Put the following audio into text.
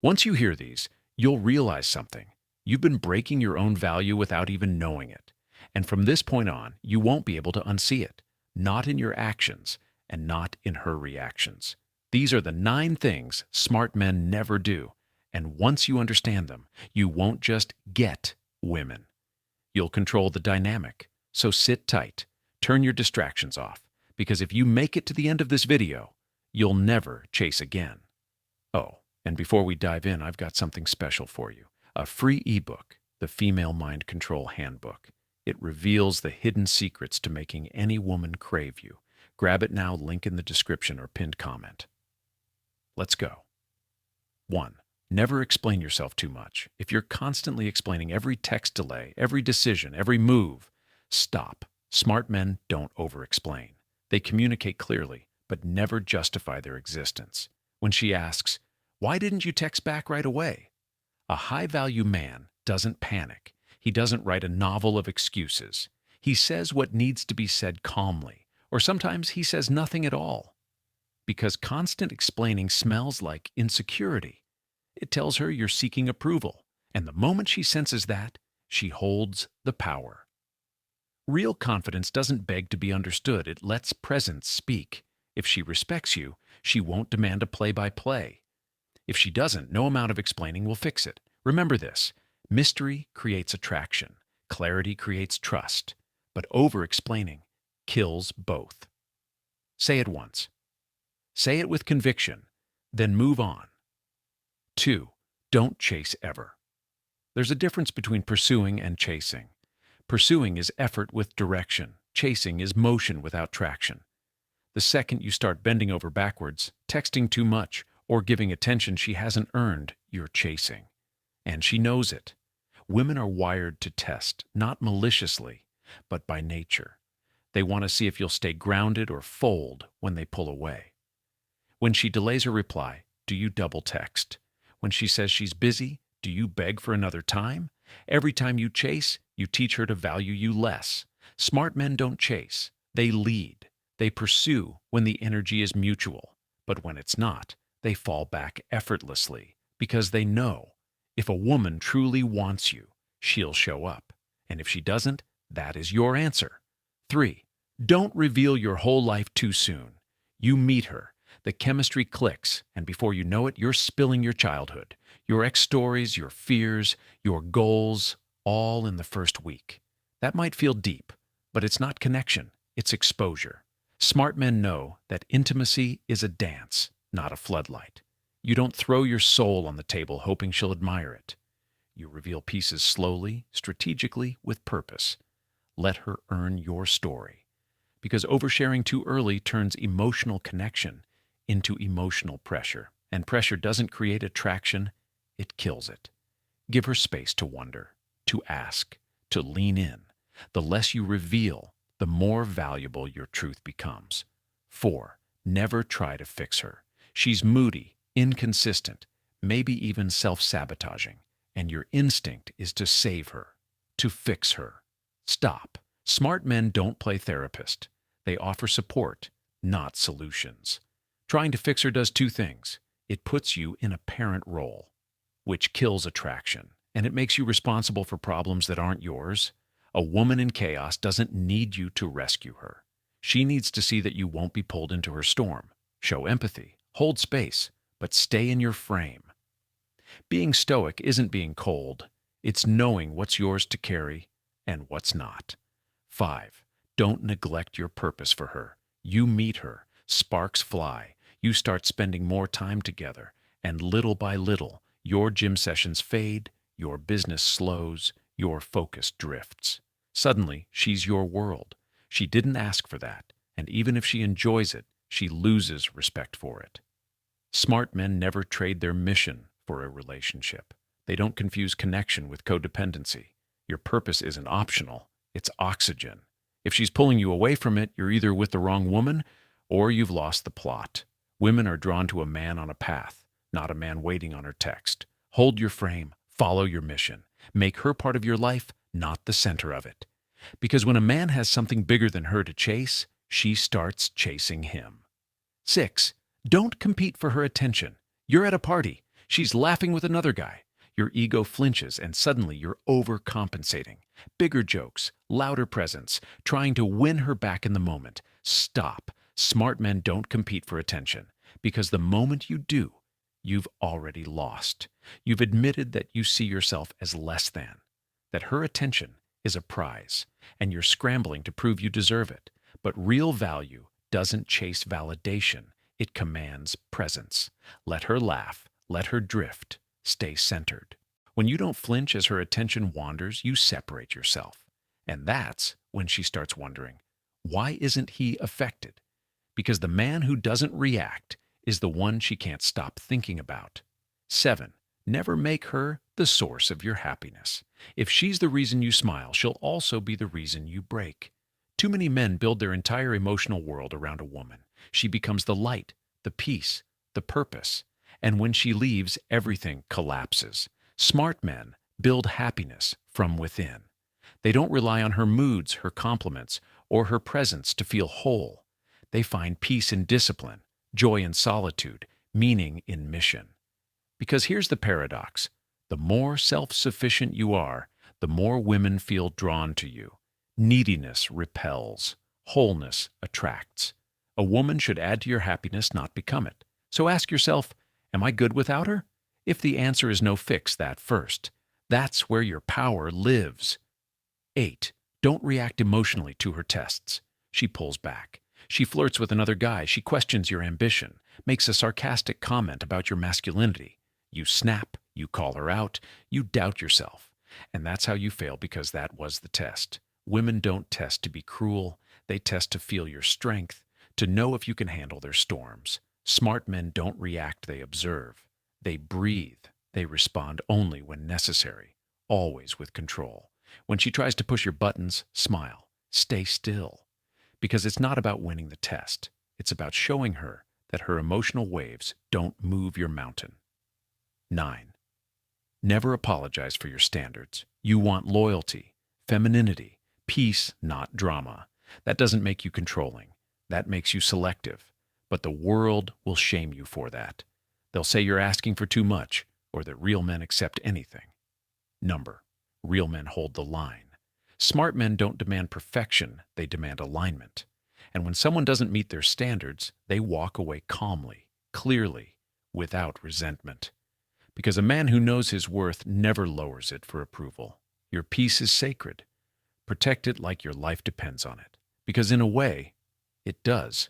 Once you hear these, you'll realize something. You've been breaking your own value without even knowing it. And from this point on, you won't be able to unsee it. Not in your actions and not in her reactions. These are the 9 things smart men never do. And once you understand them, you won't just get women. You'll control the dynamic. So sit tight. Turn your distractions off. Because if you make it to the end of this video, you'll never chase again. Oh, and before we dive in, I've got something special for you. A free ebook, the Female Mind Control Handbook. It reveals the hidden secrets to making any woman crave you. Grab it now, link in the description or pinned comment. Let's go. 1. Never explain yourself too much. If you're constantly explaining every text delay, every decision, every move, stop. Smart men don't over-explain. They communicate clearly, but never justify their existence. When she asks, "Why didn't you text back right away?" A high-value man doesn't panic. He doesn't write a novel of excuses. He says what needs to be said calmly, or sometimes he says nothing at all. Because constant explaining smells like insecurity. It tells her you're seeking approval, and the moment she senses that, she holds the power. Real confidence doesn't beg to be understood. It lets presence speak. If she respects you, she won't demand a play-by-play. If she doesn't, no amount of explaining will fix it. Remember this: mystery creates attraction, clarity creates trust, but over-explaining kills both. Say it once. Say it with conviction, then move on. 2. Don't chase ever. There's a difference between pursuing and chasing. Pursuing is effort with direction. Chasing is motion without traction. The second you start bending over backwards, texting too much, or giving attention she hasn't earned, you're chasing. And she knows it. Women are wired to test, not maliciously, but by nature. They want to see if you'll stay grounded or fold when they pull away. When she delays her reply, do you double text? When she says she's busy, do you beg for another time? Every time you chase, you teach her to value you less. Smart men don't chase. They lead. They pursue when the energy is mutual. But when it's not, they fall back effortlessly because they know if a woman truly wants you, she'll show up. And if she doesn't, that is your answer. 3. Don't reveal your whole life too soon. You meet her. The chemistry clicks, and before you know it, you're spilling your childhood, your ex-stories, your fears, your goals, all in the first week. That might feel deep, but it's not connection, it's exposure. Smart men know that intimacy is a dance, not a floodlight. You don't throw your soul on the table hoping she'll admire it. You reveal pieces slowly, strategically, with purpose. Let her earn your story. Because oversharing too early turns emotional connection into emotional pressure. And pressure doesn't create attraction, it kills it. Give her space to wonder, to ask, to lean in. The less you reveal, the more valuable your truth becomes. 4. Never try to fix her. She's moody, inconsistent, maybe even self-sabotaging, and your instinct is to save her, to fix her. Stop. Smart men don't play therapist. They offer support, not solutions. Trying to fix her does 2 things. It puts you in a parent role, which kills attraction, and it makes you responsible for problems that aren't yours. A woman in chaos doesn't need you to rescue her. She needs to see that you won't be pulled into her storm. Show empathy, hold space, but stay in your frame. Being stoic isn't being cold. It's knowing what's yours to carry and what's not. 5. Don't neglect your purpose for her. You meet her, sparks fly. You start spending more time together, and little by little, your gym sessions fade, your business slows, your focus drifts. Suddenly, she's your world. She didn't ask for that, and even if she enjoys it, she loses respect for it. Smart men never trade their mission for a relationship. They don't confuse connection with codependency. Your purpose isn't optional, it's oxygen. If she's pulling you away from it, you're either with the wrong woman or you've lost the plot. Women are drawn to a man on a path, not a man waiting on her text. Hold your frame, follow your mission. Make her part of your life, not the center of it. Because when a man has something bigger than her to chase, she starts chasing him. 6. Don't compete for her attention. You're at a party. She's laughing with another guy. Your ego flinches and suddenly you're overcompensating. Bigger jokes, louder presence, trying to win her back in the moment. Stop. Smart men don't compete for attention, because the moment you do, you've already lost. You've admitted that you see yourself as less than, that her attention is a prize, and you're scrambling to prove you deserve it. But real value doesn't chase validation, it commands presence. Let her laugh, let her drift, stay centered. When you don't flinch as her attention wanders, you separate yourself. And that's when she starts wondering, why isn't he affected? Because the man who doesn't react is the one she can't stop thinking about. 7. Never make her the source of your happiness. If she's the reason you smile, she'll also be the reason you break. Too many men build their entire emotional world around a woman. She becomes the light, the peace, the purpose. And when she leaves, everything collapses. Smart men build happiness from within. They don't rely on her moods, her compliments, or her presence to feel whole. They find peace in discipline, joy in solitude, meaning in mission. Because here's the paradox. The more self-sufficient you are, the more women feel drawn to you. Neediness repels. Wholeness attracts. A woman should add to your happiness, not become it. So ask yourself, am I good without her? If the answer is no, fix that first. That's where your power lives. 8. Don't react emotionally to her tests. She pulls back. She flirts with another guy. She questions your ambition, makes a sarcastic comment about your masculinity. You snap, you call her out, you doubt yourself. And that's how you fail, because that was the test. Women don't test to be cruel. They test to feel your strength, to know if you can handle their storms. Smart men don't react, they observe. They breathe. They respond only when necessary, always with control. When she tries to push your buttons, smile. Stay still. Because it's not about winning the test. It's about showing her that her emotional waves don't move your mountain. 9. Never apologize for your standards. You want loyalty, femininity, peace, not drama. That doesn't make you controlling. That makes you selective. But the world will shame you for that. They'll say you're asking for too much, or that real men accept anything. Number. Real men hold the line. Smart men don't demand perfection, they demand alignment. And when someone doesn't meet their standards, they walk away calmly, clearly, without resentment. Because a man who knows his worth never lowers it for approval. Your peace is sacred. Protect it like your life depends on it. Because in a way, it does.